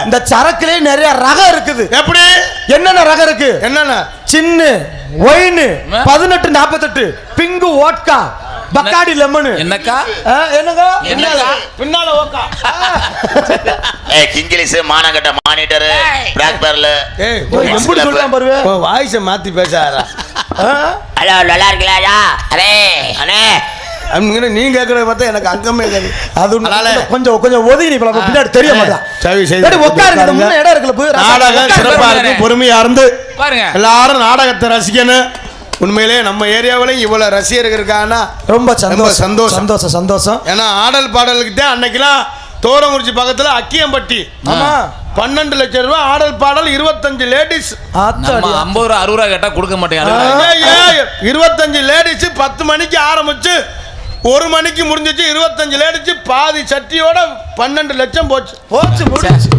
இந்த சரக்குலயே நிறைய ரகம் இருக்குது. எப்படி என்னென்ன ரகம் இருக்கு? என்னென்ன? சின்ன ஒயின் 1848 பிங்கு ஓட்கா பக்காடி லெமன். என்னக்கா? என்னங்க? பின்னால ஓக்கா. ஏய் கிங்கிலிஸ் மானங்கட்ட மானிட்டர் பிளாக் பேர்ல. ஏய் எப்படி சொல்றான் பாருங்க. வாய்ஸ் மாத்தி பேசாதடா. ஹலோ நல்லா இருக்கீங்களா? அரே அண்ணே அங்க நீ கேக்குறத பார்த்தா எனக்கு அங்கமே கேக்குது. அது கொஞ்சம் கொஞ்சம் ஒதுங்கி நீ பின்னாடி தெரிய மாட்டான். சரி சரி உட்காருங்க. முன்ன இடம் இருக்குல. நாடகம் சிறப்பா இருக்கு. பொறுமையா இருந்து பாருங்க. எல்லாரும் நாடகத்தை ரசிக்கணும். உண்மையிலே நம்ம ஏரியாவிலையும் இவ்வளவு ரசிகர்கள் இருக்காங்கன்னா ரொம்ப சந்தோஷம் சந்தோஷம் சந்தோஷம். ஏன்னா ஆடல் பாடல்கிட்ட அன்னைக்கெல்லாம் தோரங்குறிச்சி பக்கத்துல அக்கியம்பட்டி 12 லட்சம் ரூபாய் ஆடல் பாடல் 25 லேடிஸ். 50 ரூபா 60 ரூபா கேட்டா கொடுக்க மாட்டேங்க. 25 லேடிஸ் 10 மணிக்கு ஆரம்பிச்சு 1 மணிக்கு முடிஞ்சிச்சு. 25 லேடிஸ் பாதி சட்டியோட 12 லட்சம் போச்சு. முடிச்சு